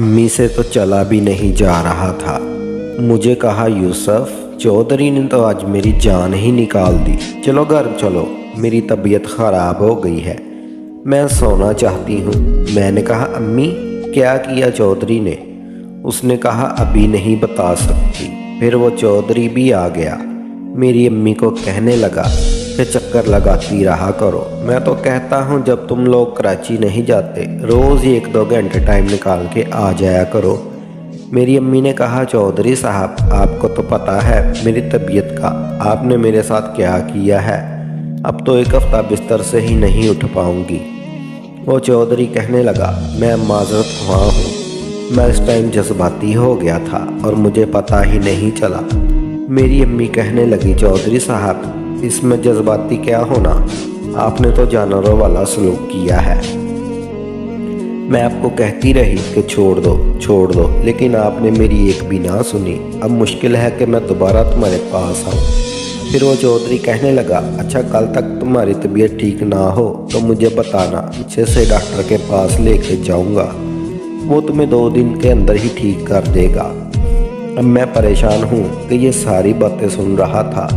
अम्मी से तो चला भी नहीं जा रहा था। मुझे कहा, यूसुफ, चौधरी ने तो आज मेरी जान ही निकाल दी। चलो घर चलो, मेरी तबीयत ख़राब हो गई है, मैं सोना चाहती हूँ। मैंने कहा, अम्मी क्या किया चौधरी ने? उसने कहा, अभी नहीं बता सकती। फिर वो चौधरी भी आ गया। मेरी अम्मी को कहने लगा कि चक्कर लगाती रहा करो। मैं तो कहता हूँ जब तुम लोग कराची नहीं जाते, रोज़ ही 1-2 घंटे टाइम निकाल के आ जाया करो। मेरी अम्मी ने कहा, चौधरी साहब, आपको तो पता है मेरी तबीयत का, आपने मेरे साथ क्या किया है। अब तो 1 हफ्ता बिस्तर से ही नहीं उठ पाऊँगी। वो चौधरी कहने लगा, मैं माजरत ख्वाह हूँ, मैं इस टाइम जज्बाती हो गया था और मुझे पता ही नहीं चला। मेरी अम्मी कहने लगी, चौधरी साहब, इसमें जज्बाती क्या होना, आपने तो जानवरों वाला सलूक किया है। मैं आपको कहती रही कि छोड़ दो, लेकिन आपने मेरी एक भी ना सुनी। अब मुश्किल है कि मैं दोबारा तुम्हारे पास आऊँ। फिर वो चौधरी कहने लगा, अच्छा, कल तक तुम्हारी तबीयत ठीक ना हो तो मुझे बताना, अच्छे से डॉक्टर के पास लेके जाऊँगा, वो तुम्हें 2 दिन के अंदर ही ठीक कर देगा। अब मैं परेशान हूँ कि ये सारी बातें सुन रहा था।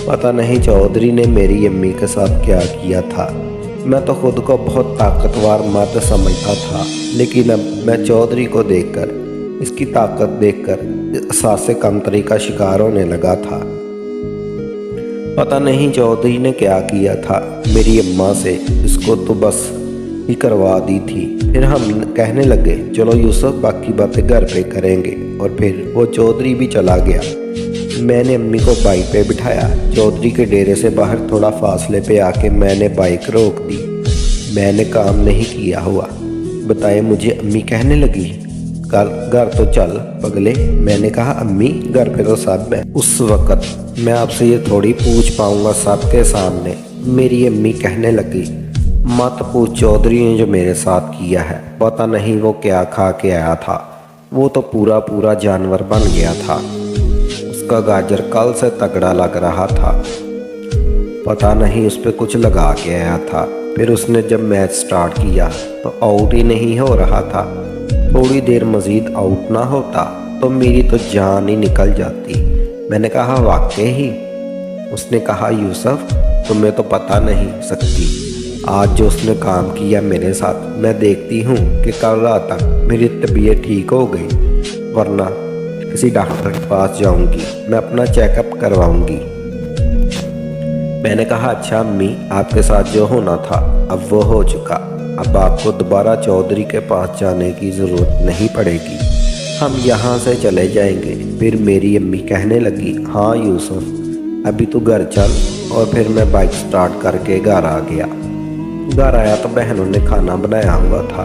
पता नहीं चौधरी ने मेरी अम्मी के साथ क्या किया था। मैं तो खुद को बहुत ताकतवर मर्द समझता था, लेकिन अब मैं चौधरी को देखकर, इसकी ताकत देखकर एहसास कमतरी का शिकार होने लगा था। पता नहीं चौधरी ने क्या किया था मेरी अम्मा से, इसको तो बस ही करवा दी थी। फिर हम कहने लगे, चलो यूसुफ, बाकी बातें घर पे करेंगे। और फिर वो चौधरी भी चला गया। मैंने अम्मी को बाइक पे बिठाया। चौधरी के डेरे से बाहर थोड़ा फासले पे आके मैंने बाइक रोक दी। मैंने काम नहीं किया हुआ बताए मुझे अम्मी कहने लगी, घर तो चल पगले। मैंने कहा, अम्मी घर पे तो सब है। उस वक़्त मैं आपसे ये थोड़ी पूछ पाऊँगा सबके सामने। मेरी अम्मी कहने लगी, मत पूछ चौधरी ने जो मेरे साथ किया है, पता नहीं वो क्या खा के आया था, वो तो पूरा जानवर बन गया था। उसका गाजर कल से तगड़ा लग रहा था, पता नहीं उस पर कुछ लगा के आया था। फिर उसने जब मैच स्टार्ट किया तो आउट ही नहीं हो रहा था। थोड़ी देर मज़ीद आउट ना होता तो मेरी तो जान ही निकल जाती। मैंने कहा, वाकई ही? उसने कहा, यूसुफ, तुम्हें तो पता नहीं सकती आज जो उसने काम किया मेरे साथ। मैं देखती हूँ कि कल रात तक मेरी तबीयत ठीक हो गई, वरना किसी डॉक्टर के पास जाऊँगी, मैं अपना चेकअप करवाऊँगी। मैंने कहा, अच्छा अम्मी, आपके साथ जो होना था अब वो हो चुका। अब आपको दोबारा चौधरी के पास जाने की ज़रूरत नहीं पड़ेगी, हम यहाँ से चले जाएंगे। फिर मेरी अम्मी कहने लगी, हाँ यूसुफ, अभी तू घर चल। और फिर मैं बाइक स्टार्ट करके घर आ गया। घर आया तो बहनों ने खाना बनाया हुआ था।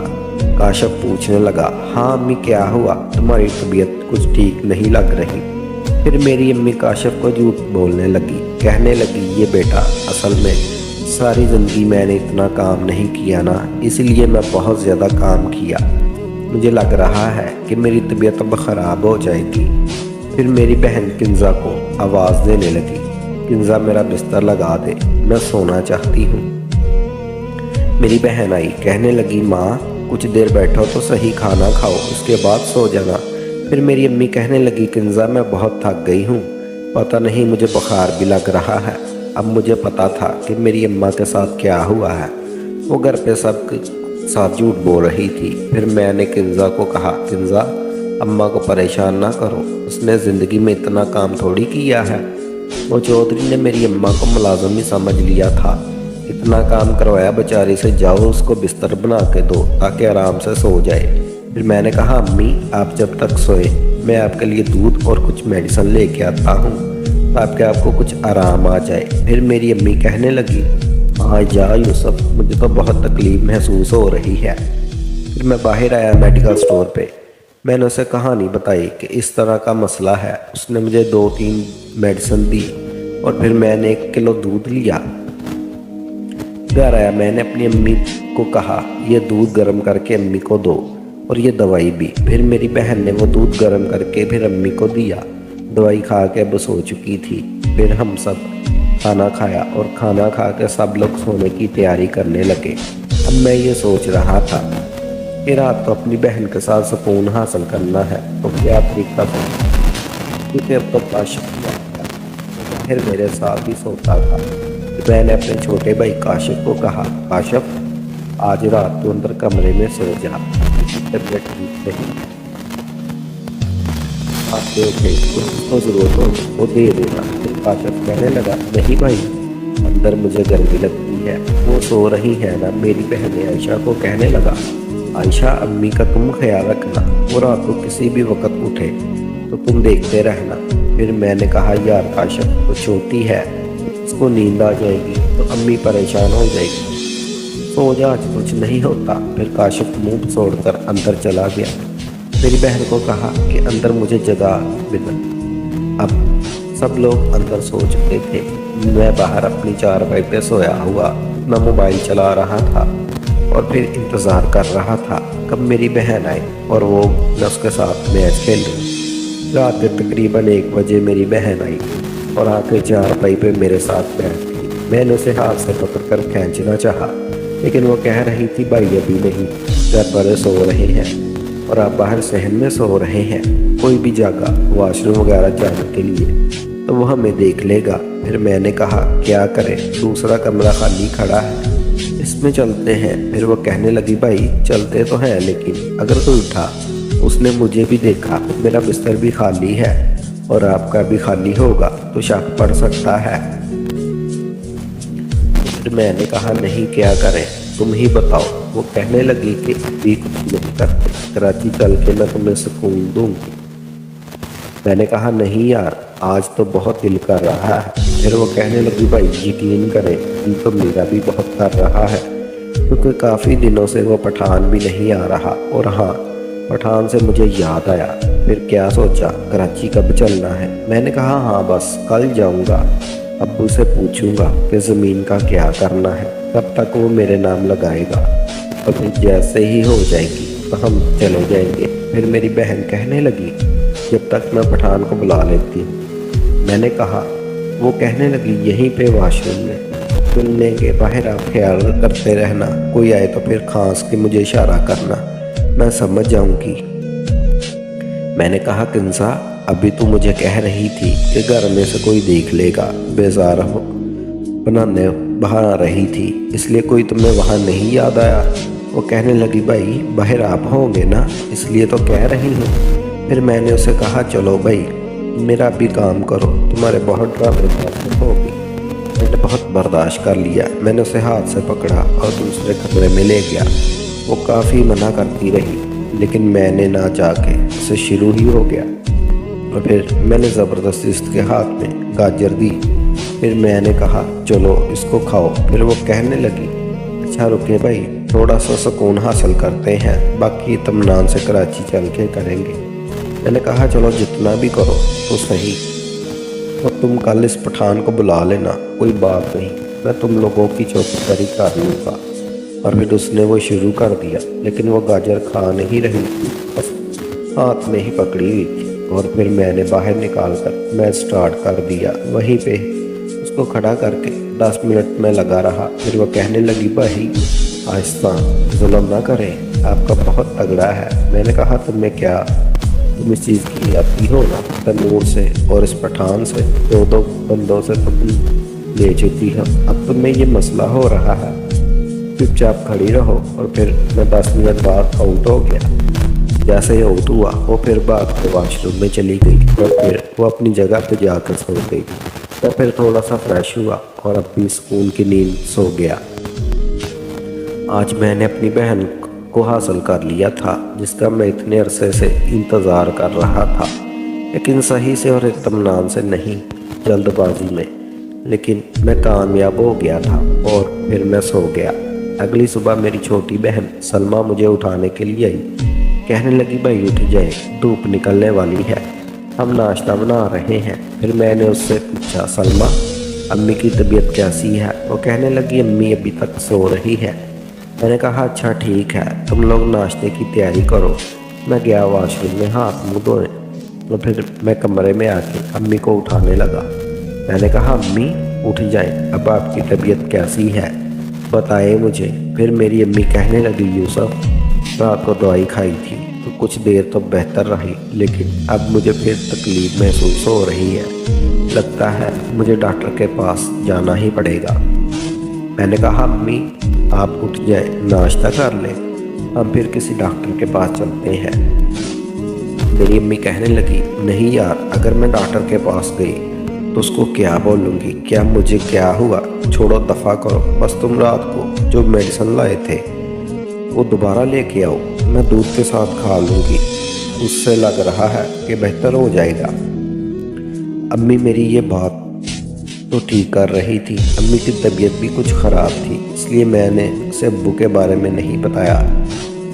काशिफ पूछने लगा, हाँ अम्मी, क्या हुआ, तुम्हारी तबीयत कुछ ठीक नहीं लग रही। फिर मेरी अम्मी काशिफ को झूठ बोलने लगी, कहने लगी, ये बेटा, असल में सारी ज़िंदगी मैंने इतना काम नहीं किया ना, इसलिए मैं बहुत ज़्यादा काम किया। मुझे लग रहा है कि मेरी तबीयत अब ख़राब हो जाएगी। फिर मेरी बहन किंजा को आवाज़ देने लगी, किंजा मेरा बिस्तर लगा दे, मैं सोना चाहती हूँ। मेरी बहन आई, कहने लगी, माँ कुछ देर बैठो तो सही, खाना खाओ, उसके बाद सो जाना। फिर मेरी अम्मी कहने लगी, किंजा मैं बहुत थक गई हूँ, पता नहीं मुझे बुखार भी लग रहा है। अब मुझे पता था कि मेरी अम्मा के साथ क्या हुआ है। वो घर पे सब साथ झूठ बोल रही थी। फिर मैंने किंजा को कहा, किंजा, अम्मा को परेशान ना करो, उसने ज़िंदगी में इतना काम थोड़ी किया है। वो चौधरी ने मेरी अम्मा को मुलाजिम ही समझ लिया था। इतना काम करवाया बेचारी से, जाओ उसको बिस्तर बना के दो ताकि आराम से सो जाए। फिर मैंने कहा, अम्मी, आप जब तक सोए मैं आपके लिए दूध और कुछ मेडिसिन लेके आता हूँ ताकि आपको कुछ आराम आ जाए। फिर मेरी अम्मी कहने लगी, हाँ जा यूसुफ, मुझे तो बहुत तकलीफ़ महसूस हो रही है। फिर मैं बाहर आया मेडिकल स्टोर पे। मैंने उसे कहानी बताई कि इस तरह का मसला है। उसने मुझे 2-3 मेडिसिन दी और फिर मैंने 1 किलो दूध लिया। घर आया, मैंने अपनी अम्मी को कहा, ये दूध गर्म करके अम्मी को दो और ये दवाई भी। फिर मेरी बहन ने वो दूध गर्म करके फिर अम्मी को दिया। दवाई खा के अब सो चुकी थी। फिर हम सब खाना खाया और खाना खा के सब लोग सोने की तैयारी करने लगे। अब मैं ये सोच रहा था کہ رات کو اپنی بہن کے ساتھ سکون حاصل کرنا ہے تو کیا طریقہ تھا، کیونکہ اب تو کاشف کیا پھر میرے ساتھ ہی سوتا تھا۔ میں نے اپنے چھوٹے بھائی کاشف کو کہا، کاشف آج رات کو اندر کمرے میں سو جا، طبیعت ٹھیک نہیں آتے اٹھے اس کو ضرورت ہو وہ دے دینا۔ پھر کاشف کہنے لگا، نہیں بھائی اندر مجھے گرمی لگتی ہے، وہ سو رہی ہے نا۔ میری بہن عائشہ کو کہنے لگا، عائشہ امی کا تم خیال رکھنا، وہ رات کو کسی بھی وقت اٹھے تو تم دیکھتے رہنا۔ پھر میں نے کہا، یار کاشف وہ چھوٹی ہے، اس کو نیند آ جائے گی تو امی پریشان ہو جائے گی، سو جا آج کچھ نہیں ہوتا۔ پھر کاشف منہ چھوڑ کر اندر چلا گیا۔ میری بہن کو کہا کہ اندر مجھے جگہ ملا۔ اب سب لوگ اندر سو چکے تھے، میں باہر اپنی چارپائی پہ سویا ہوا اپنا موبائل چلا رہا تھا اور پھر انتظار کر رہا تھا کب میری بہن آئے اور وہ میں اس کے ساتھ میچ کھیلوں۔ رات کے تقریباً 1 بجے میری بہن آئی اور آ کے چارپائی پہ میرے ساتھ بیٹھ گئی۔ میں نے اسے ہاتھ سے پکڑ کر کھینچنا چاہا لیکن وہ کہہ رہی تھی، بھائی ابھی نہیں، گھر والے سو رہے ہیں اور آپ باہر صحن میں سو رہے ہیں، کوئی بھی جگہ واش روم وغیرہ جانے کے لیے تو وہ ہمیں دیکھ لے گا۔ پھر میں نے کہا، کیا کرے، دوسرا کمرہ خالی کھڑا ہے، اس میں چلتے ہیں۔ پھر وہ کہنے لگی، بھائی چلتے تو ہیں لیکن اگر کوئی اٹھا، اس نے مجھے بھی دیکھا، میرا بستر بھی خالی ہے اور آپ کا بھی خالی ہوگا تو شک پڑ سکتا ہے۔ پھر میں نے کہا، نہیں کیا کریں تم ہی بتاؤ۔ وہ کہنے لگی کہ ابھی کچھ نہیں کرتے، کراچی چل کے میں تمہیں سکون دوں گی۔ میں نے کہا، نہیں یار آج تو بہت دل کر رہا ہے۔ پھر وہ کہنے لگی، بھائی یقین کریں دل تو میرا بھی بہت کر رہا ہے، کیونکہ کافی دنوں سے وہ پٹھان بھی نہیں آ رہا۔ اور ہاں پٹھان سے مجھے یاد آیا، پھر کیا سوچا کراچی کب چلنا ہے۔ میں نے کہا، ہاں بس کل جاؤں گا، ابو سے پوچھوں گا کہ زمین کا کیا کرنا ہے، تب تک وہ میرے نام لگائے گا اور پھر جیسے ہی ہو جائے گی تو ہم چلے جائیں گے۔ پھر میری بہن کہنے لگی، جب تک میں پٹھان کو بلا لیتی ہوں۔ میں نے کہا، وہ کہنے لگی، یہیں پہ واش روم میں سننے کے باہر آپ خیال کرتے رہنا، کوئی آئے تو پھر کھانس کے مجھے اشارہ کرنا، میں سمجھ جاؤں گی۔ میں نے کہا، کنسا ابھی تو مجھے کہہ رہی تھی کہ گھر میں سے کوئی دیکھ لے گا، بیزار ہو بنانے بہا رہی تھی، اس لیے کوئی تمہیں وہاں نہیں یاد آیا۔ وہ کہنے لگی، بھائی باہر آپ ہوں گے نا، اس لیے تو کہہ رہی ہوں۔ پھر میں نے اسے کہا، چلو بھائی میرا بھی کام کرو، تمہارے بہت ڈرامے ہوگی۔ میں نے بہت برداشت کر لیا، میں نے اسے ہاتھ سے پکڑا اور دوسرے کمرے میں لے گیا۔ وہ کافی منع کرتی رہی لیکن میں نے نہ جا کے اسے شروع ہی ہو گیا اور پھر میں نے زبردستی اس کے ہاتھ میں گاجر دی۔ پھر میں نے کہا، چلو اس کو کھاؤ۔ پھر وہ کہنے لگی، اچھا رکے بھائی تھوڑا سا سکون حاصل کرتے ہیں، باقی اطمینان سے کراچی چل کے کریں گے۔ میں نے کہا، چلو جتنا بھی کرو تو صحیح، اور تم کل اس پٹھان کو بلا لینا، کوئی بات نہیں، میں تم لوگوں کی چوکیداری کر لوں گا۔ اور پھر اس نے وہ شروع کر دیا لیکن وہ گاجر کھا نہیں رہی تھی، بس ہاتھ میں ہی پکڑی ہوئی تھی۔ اور پھر میں نے باہر نکال کر میچ سٹارٹ کر دیا، وہیں پہ اس کو کھڑا کر کے 10 منٹ میں لگا رہا۔ پھر وہ کہنے لگی، بھائی آہستہ ظلم نہ کریں، آپ کا بہت تگڑا ہے۔ میں نے کہا، تمہیں کیا، تم اس چیز کی آتی ہو نا، تنور سے اور اس پٹھان سے 2 بندوں سے تم لے چکی ہو، اب تمہیں یہ مسئلہ ہو رہا ہے، چپ چاپ کھڑی رہو۔ اور پھر میں 10 منٹ بعد آؤٹ ہو گیا۔ جیسے ہی آؤٹ ہوا وہ پھر بات کے واش روم میں چلی گئی اور پھر وہ اپنی جگہ پہ جا کر سو گئی۔ میں پھر تھوڑا سا فریش ہوا اور اب بھی سکون کی نیند سو گیا۔ آج میں نے اپنی بہن کو حاصل کر لیا تھا جس کا میں اتنے عرصے سے انتظار کر رہا تھا، لیکن صحیح سے اور اطمینان سے نہیں، جلد بازی میں، لیکن میں کامیاب ہو گیا تھا اور پھر میں سو گیا۔ اگلی صبح میری چھوٹی بہن سلمہ مجھے اٹھانے کے لیے آئی، کہنے لگی، بھائی اٹھ جائے، دھوپ نکلنے والی ہے، ہم ناشتہ بنا رہے ہیں۔ پھر میں نے اس سے پوچھا، سلمہ امی کی طبیعت کیسی ہے؟ وہ کہنے لگی، امی ابھی تک سو رہی ہے۔ میں نے کہا، اچھا ٹھیک ہے، تم لوگ ناشتے کی تیاری کرو۔ میں گیا واش روم میں ہاتھ منہ دھونے اور پھر میں کمرے میں آ کے امی کو اٹھانے لگا۔ میں نے کہا، امی اٹھ جائیں، اب آپ کی طبیعت کیسی ہے، بتائیں مجھے۔ پھر میری امی کہنے لگی، یوسف रात को दवाई खाई थी तो कुछ देर तो बेहतर रही, लेकिन अब मुझे फिर तकलीफ महसूस हो रही है। लगता है मुझे डॉक्टर के पास जाना ही पड़ेगा। मैंने कहा, अम्मी आप उठ जाएं, नाश्ता कर लें, हम फिर किसी डॉक्टर के पास चलते हैं। मेरी अम्मी कहने लगी, नहीं यार, अगर मैं डॉक्टर के पास गई तो उसको क्या बोलूँगी, क्या मुझे क्या हुआ, छोड़ो, दफ़ा करो। बस तुम रात को जो मेडिसिन लाए थे वो दोबारा लेके आओ, मैं दूध के साथ खा लूँगी, उससे लग रहा है कि बेहतर हो जाएगा। अम्मी मेरी ये बात तो ठीक कर रही थी। अम्मी की तबीयत भी कुछ ख़राब थी, इसलिए मैंने उसे अब्बू के बारे में नहीं बताया।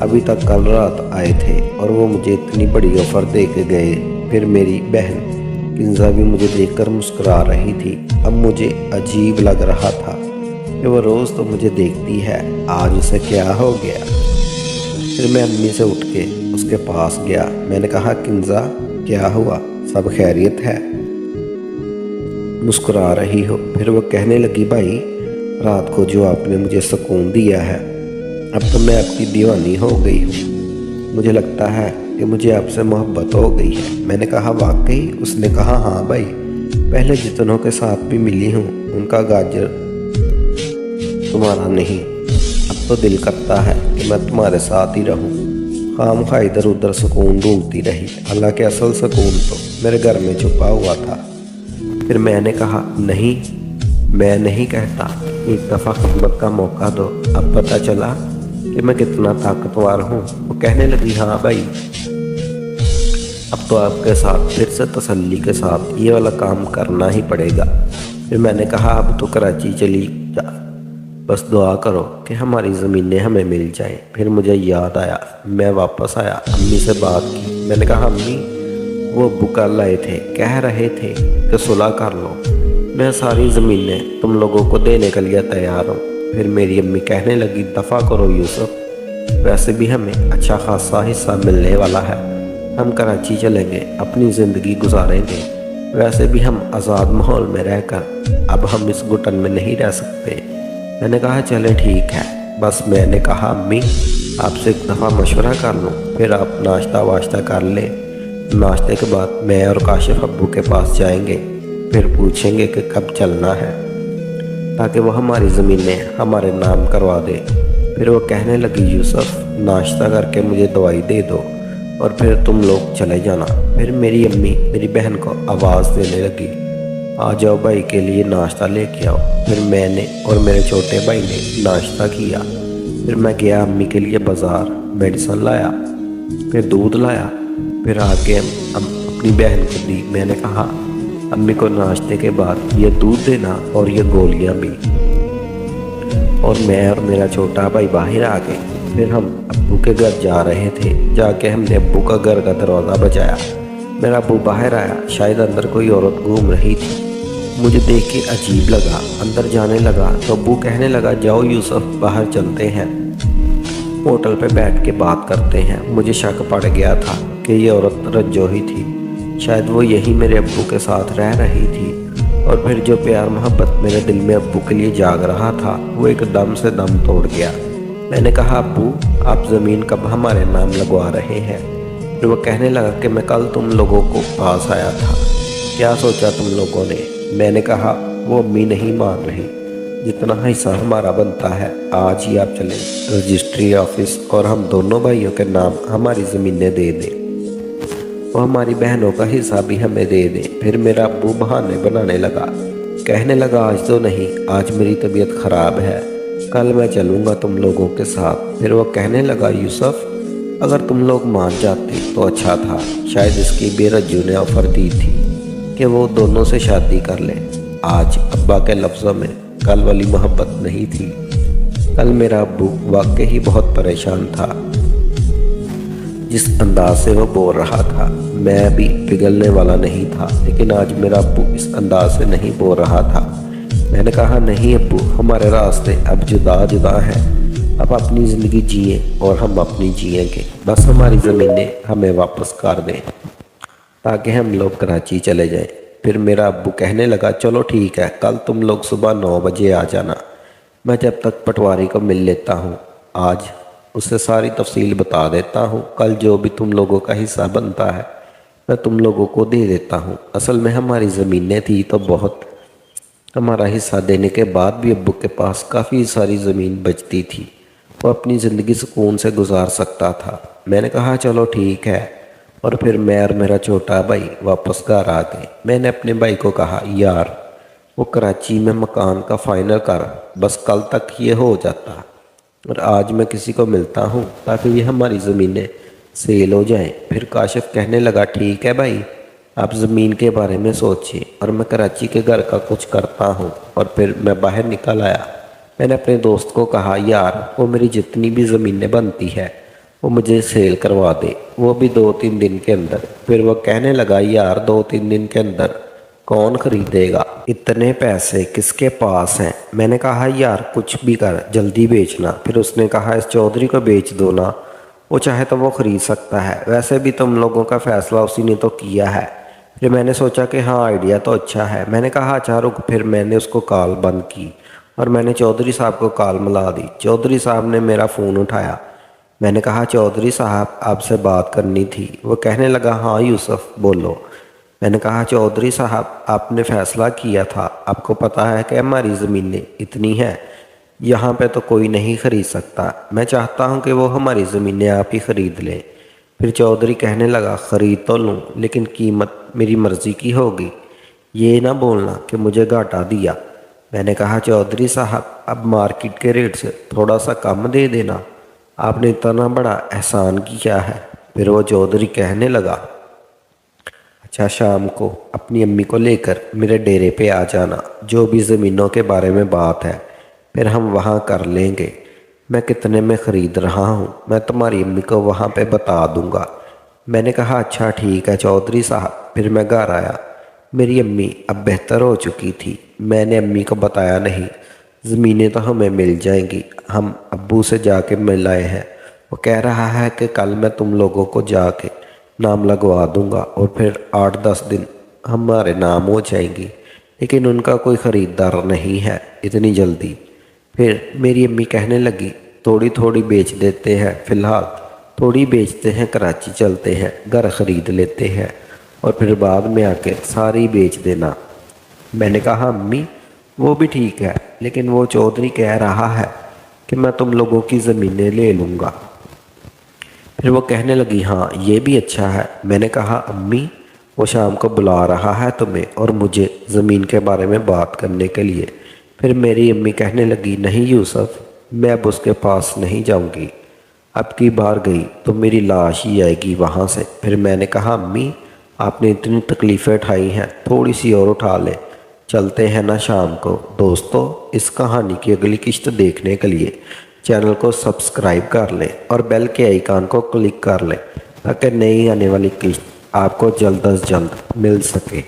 अभी तक कल रात आए थे और वो मुझे इतनी बड़ी ऑफ़र दे के गए। फिर मेरी बहन किंजा भी मुझे देखकर मुस्कुरा रही थी। अब मुझे अजीब लग रहा था कि वो रोज़ तो मुझे देखती है, आज उसे क्या हो गया। फिर मैं अम्मी से उठ के उसके पास गया। मैंने कहा, किंजा क्या हुआ, सब खैरियत है? मुस्कुरा रही हो? फिर वो कहने लगी, भाई रात को जो आपने मुझे सुकून दिया है, अब तो मैं आपकी दीवानी हो गई हूँ। मुझे लगता है कि मुझे आपसे मोहब्बत हो गई है। मैंने कहा, वाकई? उसने कहा, हाँ भाई, पहले जितनों के साथ भी मिली हूँ उनका गाजर तुम्हारा नहीं। अब तो दिल करता है कि मैं तुम्हारे साथ ही रहूँ। खामखा इधर उधर सुकून ढूंढती रही, हालांकि असल सुकून तो मेरे घर में छुपा हुआ था। फिर मैंने कहा, नहीं, मैं नहीं कहता, एक दफ़ा खिदमत का मौका दो, अब पता चला कि मैं कितना ताकतवर हूँ। वो कहने लगी, हाँ भाई, अब तो आपके साथ फिर से तसल्ली के साथ ये वाला काम करना ही पड़ेगा। फिर मैंने कहा, अब तो कराची चली जा, बस दुआ करो कि हमारी ज़मीनें हमें मिल जाएं। फिर मुझे याद आया, मैं वापस आया, अम्मी से बात की। मैंने कहा, अम्मी वो अब्बू कल आए थे, कह रहे थे कि सुलह कर लो, मैं सारी ज़मीनें तुम लोगों को देने के लिए तैयार हूँ। फिर मेरी अम्मी कहने लगी, दफ़ा करो यूसुफ, वैसे भी हमें अच्छा खासा हिस्सा मिलने वाला है, हम कराची चलेंगे, अपनी ज़िंदगी गुजारेंगे। वैसे भी हम आज़ाद माहौल में रहकर अब हम इस घुटन में नहीं रह सकते। मैंने कहा, चले ठीक है। बस मैंने कहा, अम्मी आपसे एक दफ़ा मशवरा कर लूँ, फिर आप नाश्ता वाश्ता कर लें। नाश्ते के बाद मैं और काशिफ अब्बू के पास जाएंगे, फिर पूछेंगे कि कब चलना है, ताकि वो हमारी ज़मीनें हमारे नाम करवा दे। फिर वो कहने लगी, यूसुफ नाश्ता करके मुझे दवाई दे दो और फिर तुम लोग चले जाना। फिर मेरी अम्मी मेरी बहन को आवाज़ देने लगी, आ जाओ भाई के लिए नाश्ता लेके आओ। फिर मैंने और मेरे छोटे भाई ने नाश्ता किया। फिर मैं गया अम्मी के लिए बाज़ार, मेडिसिन लाया, फिर दूध लाया, फिर आके हम अपनी बहन को दी। मैंने कहा, अम्मी को नाश्ते के बाद ये दूध देना और ये गोलियां भी। और मैं और मेरा छोटा भाई बाहर आ गए। फिर हम अब्बू के घर जा रहे थे। जाके हमने अब्बू का घर का दरवाज़ा बजाया। मेरा अब्बू बाहर आया, शायद अंदर कोई औरत घूम रही थी। मुझे देख के अजीब लगा, अंदर जाने लगा तो अब्बू कहने लगा, जाओ यूसुफ बाहर चलते हैं, होटल पे बैठ के बात करते हैं। मुझे शक पड़ गया था कि ये औरत रज्जोही थी, शायद वो यही मेरे अब्बू के साथ रह रही थी। और फिर जो प्यार मोहब्बत मेरे दिल में अब्बू के लिए जाग रहा था, वो एकदम से दम तोड़ गया। मैंने कहा, अब्बू आप ज़मीन कब हमारे नाम लगवा रहे हैं? फिर वो कहने लगा कि मैं कल तुम लोगों को पास आया था, क्या सोचा तुम लोगों ने? मैंने कहा, वो अम्मी नहीं मान रही, जितना हिस्सा हमारा बनता है आज ही आप चलें रजिस्ट्री ऑफिस और हम दोनों भाइयों के नाम हमारी ज़मीनें दे दें, वो हमारी बहनों का हिस्सा भी हमें दे दे। फिर मेरा अब्बू बहाने बनाने लगा, कहने लगा, आज तो नहीं, आज मेरी तबीयत ख़राब है, कल मैं चलूँगा तुम लोगों के साथ। फिर वो कहने लगा, यूसुफ अगर तुम लोग मान जाते तो अच्छा था, शायद इसकी बेरज्जू ने ऑफ़र दी थी कि वो दोनों से शादी कर ले। आज अब्बा के लफ्ज़ों में कल वाली मोहब्बत नहीं थी। कल मेरा अब्बू वाकई ही बहुत परेशान था, जिस अंदाज से वो बोल रहा था मैं भी पिघलने वाला नहीं था, लेकिन आज मेरा अब्बू इस अंदाज से नहीं बोल रहा था। मैंने कहा, नहीं अब्बू, हमारे रास्ते अब जुदा जुदा हैं, अब अपनी ज़िंदगी जिए और हम अपनी जिएंगे, बस हमारी ज़मीनें हमें वापस कर दें ताकि हम लोग कराची चले जाएं। फिर मेरा अब्बू कहने लगा, चलो ठीक है, कल तुम लोग सुबह 9 बजे आ जाना, मैं जब तक पटवारी को मिल लेता हूँ। आज उसे सारी तफसील बता देता हूँ। कल जो भी तुम लोगों का हिस्सा बनता है मैं तुम लोगों को दे देता हूँ। असल में हमारी ज़मीनें थी तो बहुत, हमारा हिस्सा देने के बाद भी अब्बू के पास काफ़ी सारी ज़मीन बचती थी, वो अपनी ज़िंदगी सुकून से गुजार सकता था। मैंने कहा चलो ठीक है, और फिर मैं और मेरा छोटा भाई वापस घर आ गए। मैंने अपने भाई को कहा यार वो कराची में मकान का फाइनल कर, बस कल तक ये हो जाता और आज मैं किसी को मिलता हूँ ताकि ये हमारी ज़मीनें सेल हो जाएं। फिर काशिफ कहने लगा ठीक है भाई, आप ज़मीन के बारे में सोचिए और मैं कराची के घर का कुछ करता हूँ। और फिर मैं बाहर निकल आया। मैंने अपने दोस्त को कहा यार वो मेरी जितनी भी ज़मीनें बनती है वो मुझे सेल करवा दे, वो भी 2-3 दिन के अंदर। फिर वो कहने लगा यार 2-3 दिन के अंदर कौन खरीदेगा, इतने पैसे किसके पास हैं। मैंने कहा यार कुछ भी कर, जल्दी बेचना। फिर उसने कहा इस चौधरी को बेच दो ना, वो चाहे तो वो ख़रीद सकता है, वैसे भी तुम लोगों का फ़ैसला उसी ने तो किया है। फिर मैंने सोचा कि हाँ आइडिया तो अच्छा है। मैंने कहा अच्छा रुक। फिर मैंने उसको कॉल बंद की और मैंने चौधरी साहब को कॉल मिला दी। चौधरी साहब ने मेरा फ़ोन उठाया। मैंने कहा चौधरी साहब आपसे बात करनी थी। वो कहने लगा हाँ यूसुफ बोलो। मैंने कहा चौधरी साहब आपने फ़ैसला किया था, आपको पता है कि हमारी ज़मीनें इतनी हैं, यहाँ पे तो कोई नहीं ख़रीद सकता। मैं चाहता हूँ कि वो हमारी ज़मीनें आप ही ख़रीद लें। फिर चौधरी कहने लगा ख़रीद तो लूँ लेकिन कीमत मेरी मर्ज़ी की होगी, ये ना बोलना कि मुझे घाटा दिया। मैंने कहा चौधरी साहब अब मार्केट के रेट से थोड़ा सा कम दे देना, आपने इतना बड़ा एहसान किया है। फिर वो चौधरी कहने लगा अच्छा शाम को अपनी अम्मी को लेकर मेरे डेरे पे आ जाना, जो भी ज़मीनों के बारे में बात है फिर हम वहाँ कर लेंगे। मैं कितने में ख़रीद रहा हूँ मैं तुम्हारी अम्मी को वहाँ पे बता दूँगा। मैंने कहा अच्छा ठीक है चौधरी साहब। फिर मैं घर आया। मेरी अम्मी अब बेहतर हो चुकी थी। मैंने अम्मी को बताया नहीं, ज़मीनें तो हमें मिल जाएंगी, हम अब्बू से जाके मिल आए हैं। वो कह रहा है कि कल मैं तुम लोगों को जाके नाम लगवा दूंगा और फिर 8-10 दिन हमारे नाम हो जाएंगी, लेकिन उनका कोई ख़रीदार नहीं है इतनी जल्दी। फिर मेरी अम्मी कहने लगी थोड़ी थोड़ी बेच देते हैं, फ़िलहाल थोड़ी बेचते हैं, कराची चलते हैं, घर ख़रीद लेते हैं और फिर बाद में आके सारी बेच देना। मैंने कहा अम्मी वो भी ठीक है, लेकिन वो चौधरी कह रहा है कि मैं तुम लोगों की ज़मीनें ले लूँगा। फिर वो कहने लगी हाँ ये भी अच्छा है। मैंने कहा अम्मी वो शाम को बुला रहा है तुम्हें और मुझे ज़मीन के बारे में बात करने के लिए। फिर मेरी अम्मी कहने लगी नहीं यूसुफ मैं अब उसके पास नहीं जाऊंगी, अब की बार गई तो मेरी लाश ही आएगी वहाँ से। फिर मैंने कहा अम्मी आपने इतनी तकलीफ़ें उठाई हैं, थोड़ी सी और उठा लें, चलते हैं ना शाम को। दोस्तों इस कहानी की अगली किस्त देखने के लिए चैनल को सब्सक्राइब कर लें और बेल के आइकन को क्लिक कर लें ताकि नई आने वाली किस्त आपको जल्द अज जल्द मिल सके।